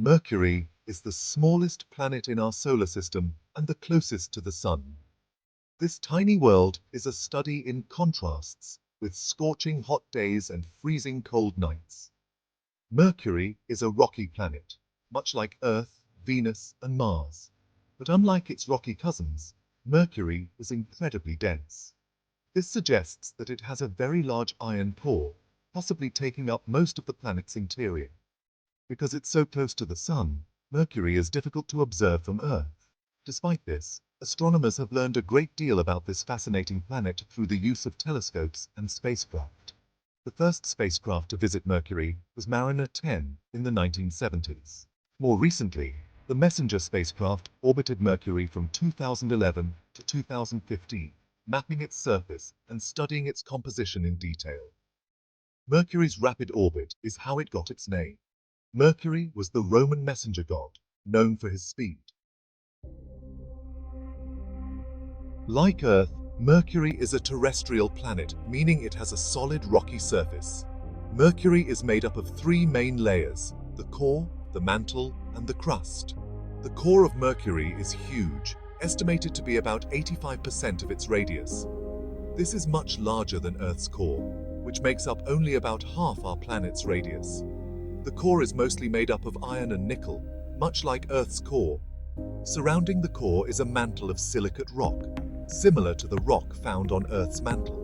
Mercury is the smallest planet in our solar system and the closest to the Sun. This tiny world is a study in contrasts, with scorching hot days and freezing cold nights. Mercury is a rocky planet, much like Earth, Venus, and Mars. But unlike its rocky cousins, Mercury is incredibly dense. This suggests that it has a very large iron core, possibly taking up most of the planet's interior. Because it's so close to the Sun, Mercury is difficult to observe from Earth. Despite this, astronomers have learned a great deal about this fascinating planet through the use of telescopes and spacecraft. The first spacecraft to visit Mercury was Mariner 10 in the 1970s. More recently, the Messenger spacecraft orbited Mercury from 2011 to 2015, mapping its surface and studying its composition in detail. Mercury's rapid orbit is how it got its name. Mercury was the Roman messenger god, known for his speed. Like Earth, Mercury is a terrestrial planet, meaning it has a solid rocky surface. Mercury is made up of three main layers: the core, the mantle, and the crust. The core of Mercury is huge, estimated to be about 85% of its radius. This is much larger than Earth's core, which makes up only about half our planet's radius. The core is mostly made up of iron and nickel, much like Earth's core. Surrounding the core is a mantle of silicate rock, similar to the rock found on Earth's mantle.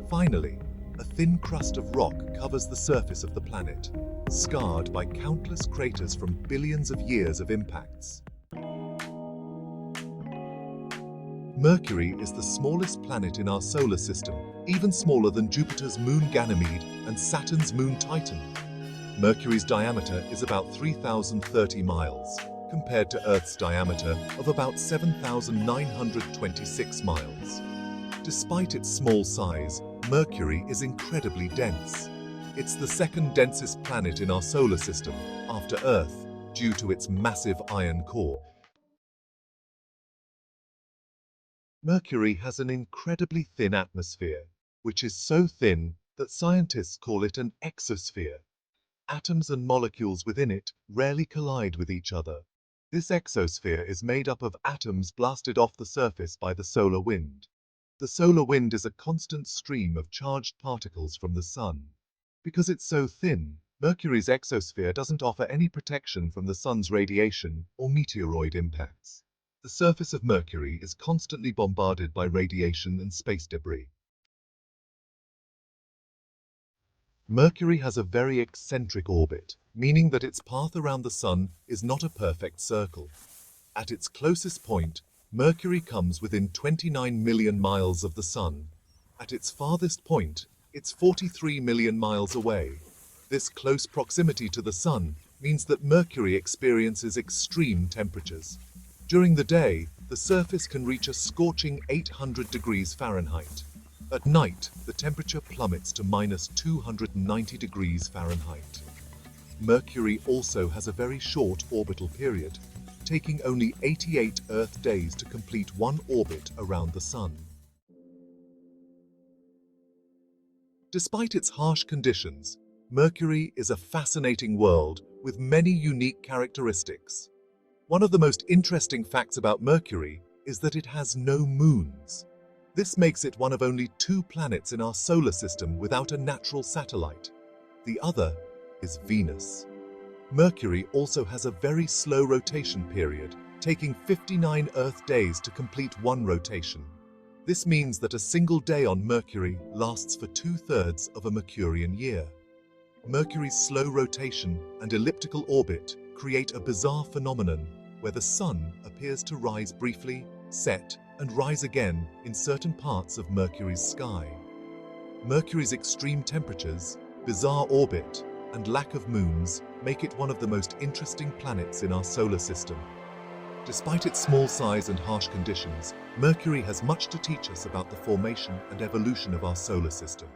Finally, a thin crust of rock covers the surface of the planet, scarred by countless craters from billions of years of impacts. Mercury is the smallest planet in our solar system, even smaller than Jupiter's moon Ganymede and Saturn's moon Titan. Mercury's diameter is about 3,030 miles, compared to Earth's diameter of about 7,926 miles. Despite its small size, Mercury is incredibly dense. It's the second densest planet in our solar system, after Earth, due to its massive iron core. Mercury has an incredibly thin atmosphere, which is so thin that scientists call it an exosphere. Atoms and molecules within it rarely collide with each other. This exosphere is made up of atoms blasted off the surface by the solar wind. The solar wind is a constant stream of charged particles from the Sun. Because it's so thin, Mercury's exosphere doesn't offer any protection from the Sun's radiation or meteoroid impacts. The surface of Mercury is constantly bombarded by radiation and space debris. Mercury has a very eccentric orbit, meaning that its path around the Sun is not a perfect circle. At its closest point, Mercury comes within 29 million miles of the Sun. At its farthest point, it's 43 million miles away. This close proximity to the Sun means that Mercury experiences extreme temperatures. During the day, the surface can reach a scorching 800 degrees Fahrenheit. At night, the temperature plummets to minus 290 degrees Fahrenheit. Mercury also has a very short orbital period, taking only 88 Earth days to complete one orbit around the Sun. Despite its harsh conditions, Mercury is a fascinating world with many unique characteristics. One of the most interesting facts about Mercury is that it has no moons. This makes it one of only 2 planets in our solar system without a natural satellite. The other is Venus. Mercury also has a very slow rotation period, taking 59 Earth days to complete one rotation. This means that a single day on Mercury lasts for 2/3 of a Mercurian year. Mercury's slow rotation and elliptical orbit create a bizarre phenomenon where the Sun appears to rise briefly, set, and rise again in certain parts of Mercury's sky. Mercury's extreme temperatures, bizarre orbit, and lack of moons make it one of the most interesting planets in our solar system. Despite its small size and harsh conditions, Mercury has much to teach us about the formation and evolution of our solar system.